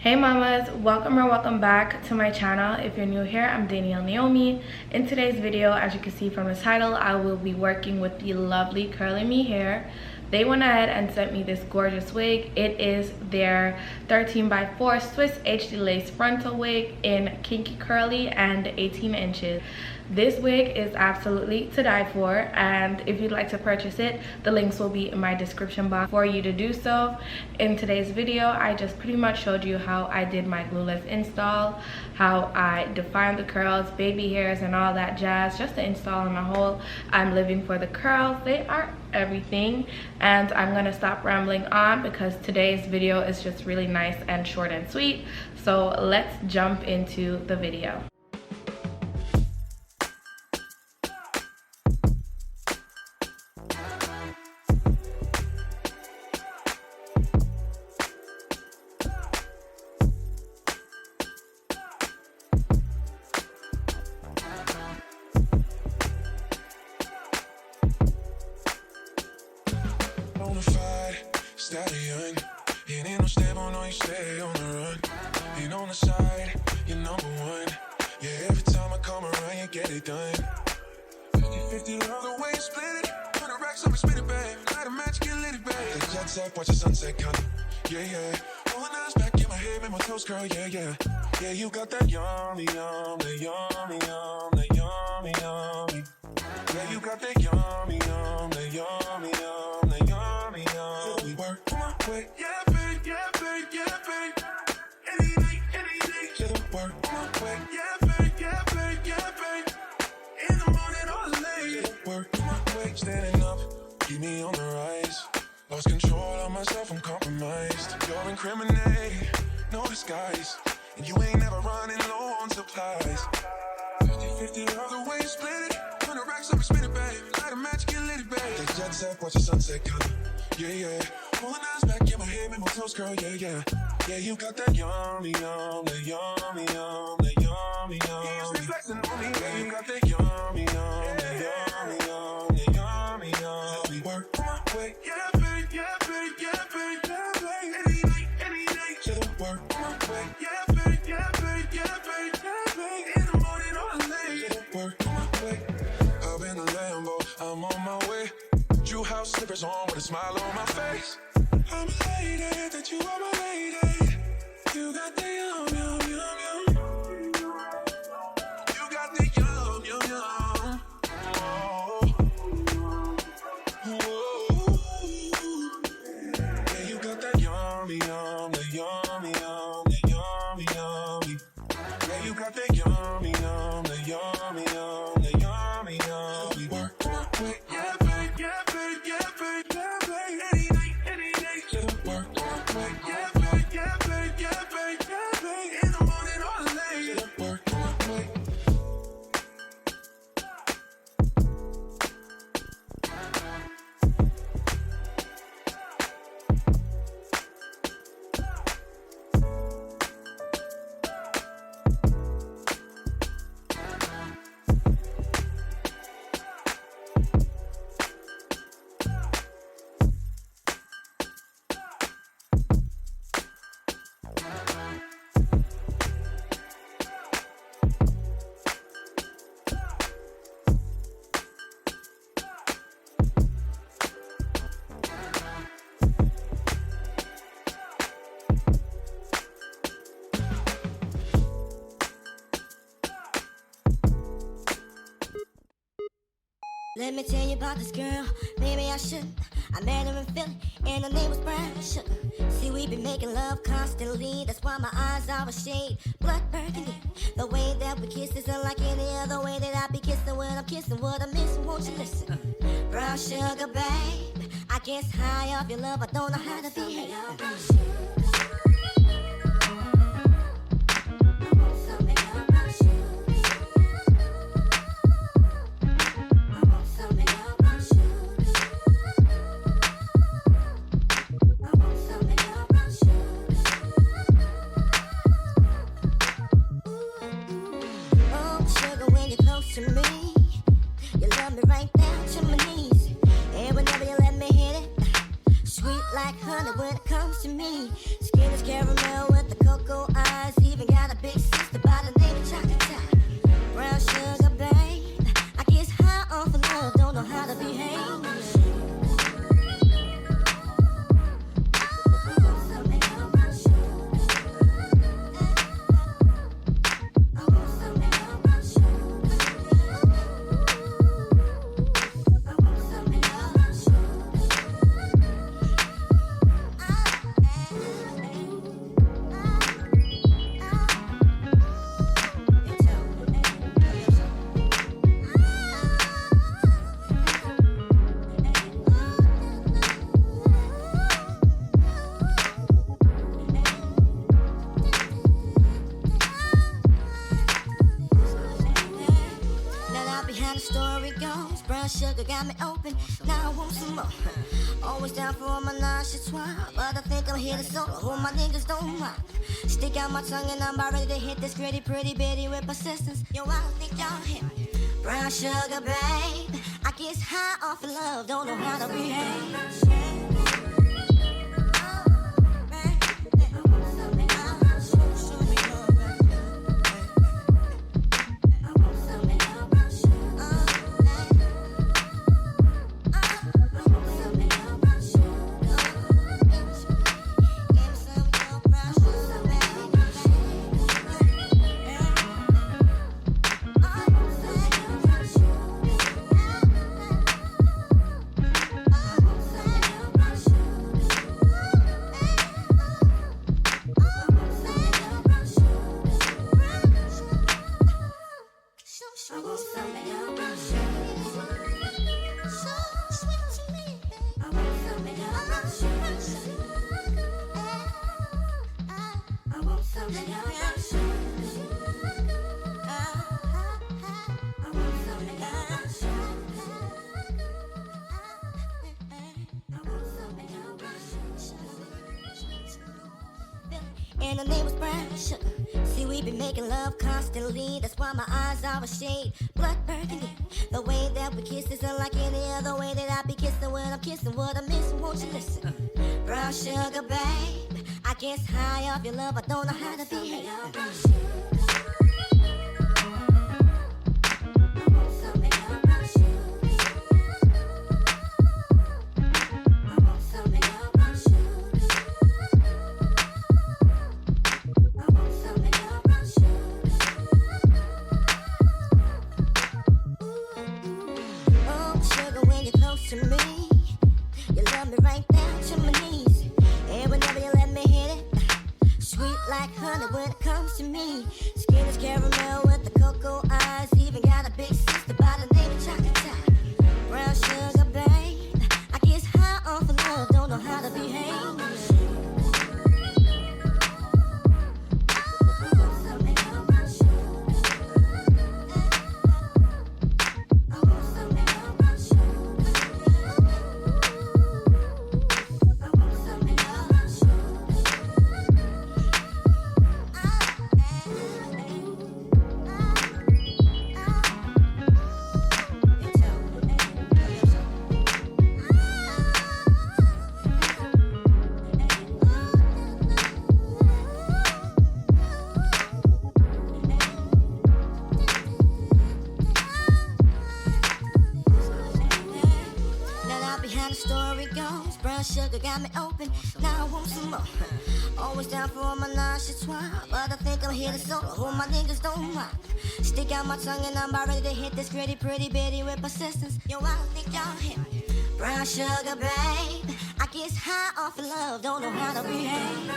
Hey mamas, welcome or welcome back to my channel. If you're new here, I'm Danielle Naomi. In today's video, as you can see from the title, I will be working with the lovely CurlyMe hair. They went ahead and sent me this gorgeous wig. It is their 13x4 Swiss HD lace frontal wig in kinky curly and 18 inches. This wig is absolutely to die for, and if you'd like to purchase it, the links will be in my description box for you to do so. In today's video, I just pretty much showed you how I did my glueless install, how I defined the curls, baby hairs, and all that jazz. Just the install on a whole. I'm living for the curls. They are everything, and I'm gonna stop rambling on because today's video is just really nice and short and sweet. So let's jump into the video. Stallion, it ain't no stable, no, you stay on the run. Ain't on the side, you're number one. Yeah, every time I come around, you get it done. 50-50, love the way you split it. 100 racks on me, spit it, babe. Light a match, get lit, babe. The jet set, watch the sunset come. Yeah, yeah. Pulling eyes back in my head, make my toes curl, yeah, yeah. Yeah, you got that yummy, yum, that yummy, yum, that yummy, yummy. Yeah, you got that yummy, yum, that yummy, yum, that yummy, yum. We work on my way, yeah, babe, yeah, babe, yeah, babe. Any day, yeah, the work on my way, yeah, babe, yeah, babe, yeah, babe. In the morning or late, yeah, the work on my way. Standing up, keep me on the rise. Lost control of myself, I'm compromised. You're incriminating, no disguise. And you ain't never running low on supplies. 50-50, love the way you split it. 100 racks up and spin it, babe. Light a match, get lit, babe. The jet set, watch the sunset come. Yeah, yeah. Pulling eyes back in my head, make my toes curl, yeah, yeah. Yeah, you got that yummy, yum, that yummy, yum, that yummy, yum. Yeah, you flexing on me, yeah, you got that yummy, yum, that yummy, yum, that yummy, yum. We work on my way, yeah, babe, yeah, babe, yeah, babe, yeah, babe. Any day, yeah, the work on my way, yeah, babe, yeah, babe, yeah, babe, yeah, babe. In the morning or late, yeah, the work on my way. Up in the Lambo, I'm on my way. Drew house slippers on with a smile on my face. I'm a lady, that you are my lady. You got the yum, yum, yum, yum. You got the yum, yum, yum. Oh. Yeah, you got that yummy, yum, the yummy, yum, the yummy, yummy. Yeah, you got that yummy, yum, the yummy, yum, the yummy, yum. We work on my way, yeah, babe, yeah, babe, yeah, babe, yeah, babe. Any day, yeah, the work on my way, yeah, babe, yeah, babe, yeah, babe, yeah, babe. In the morning or late, yeah, the work on my way. Let me tell you about this girl, maybe I shouldn't. I met her in Philly, and her name was Brian Sugar. See, we been making love constantly, that's why my eyes are a shade blood burgundy. The way that we kiss is unlike any other way that I be kissing when I'm kissing what I'm missing, won't you listen? Brown sugar, babe, I guess high off your love, I don't know how to behave. To me, you love me right down to my knees, and whenever you let me hit it, sweet like honey when it comes to me. story goes. Brown sugar got me open, now I want some more. Always down for all my nonchalant, but I think I'm here to solo. Who my niggas don't mind. Stick out my tongue and I'm about ready to hit this gritty, pretty bitty with persistence. Yo, I don't think y'all hear me. Brown sugar, babe. I get high off of love, don't know how to behave. And her name was Brown Sugar. See, we been making love constantly. That's why my eyes are a shade blood burgundy. The way that we kiss is unlike any other way that I be kissing when I'm kissing what I'm missing. Won't you listen? Brown sugar, babe. I guess high off your love, I don't know how to behave. To me, you love me right down to my knees, and whenever you let me hit it, sweet like honey when it comes to me. Skin is caramel with the cocoa eyes, even got a big sister by the name of Chocolate. Brown sugar, babe. I guess high off of love, don't know how to behave. Story goes, brown sugar got me open, now I want some more. Always down for all my nonchalant, but I think I'm here to solo. Who my niggas don't mind. Stick out my tongue and I'm about ready to hit this gritty, pretty bitty with persistence. Yo, I don't think y'all hear me. Brown sugar, babe. I guess high off of love, don't know how to behave.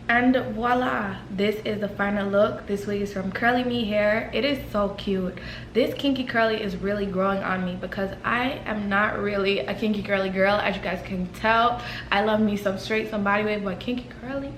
And voila, this is the final look. This wig is from CurlyMe hair. It is so cute. This kinky curly is really growing on me because I am not really a kinky curly girl, as you guys can tell. I love me some straight, some body wave, but kinky curly,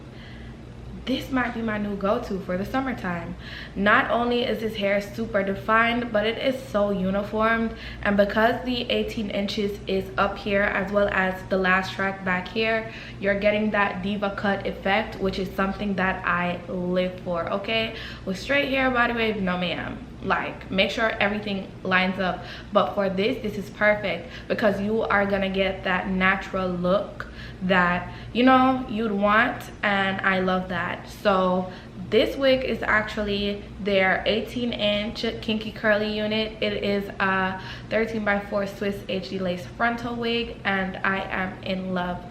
this might be my new go-to for the summertime. Not only is this hair super defined, but it is so uniformed, and because the 18 inches is up here as well as the last track back here, you're getting that diva cut effect, which is something that I live for. Okay, with straight hair body wave, no ma'am. Like, make sure everything lines up, but for this is perfect because you are gonna get that natural look that, you know, you'd want, and I love that. So this wig is actually their 18-inch Kinky curly unit. It is a 13x4 Swiss HD lace frontal wig, and I am in love.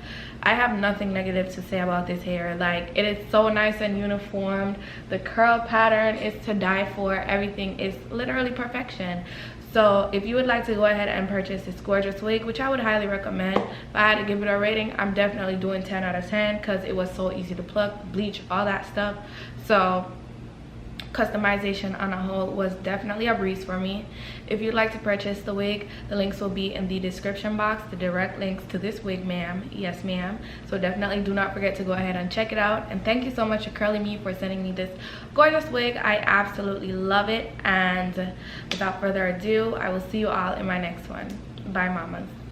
I have nothing negative to say about this hair. Like, it is so nice and uniformed. The curl pattern is to die for. Everything is literally perfection. So if you would like to go ahead and purchase this gorgeous wig, which I would highly recommend, if I had to give it a rating, I'm definitely doing 10 out of 10 because it was so easy to pluck, bleach, all that stuff. So customization on a whole was definitely a breeze for me. If you'd like to purchase the wig, the links will be in the description box, the direct links to this wig, ma'am. Yes ma'am. So definitely do not forget to go ahead and check it out, and thank you so much to CurlyMe for sending me this gorgeous wig. I absolutely love it, and without further ado, I will see you all in my next one. Bye mamas.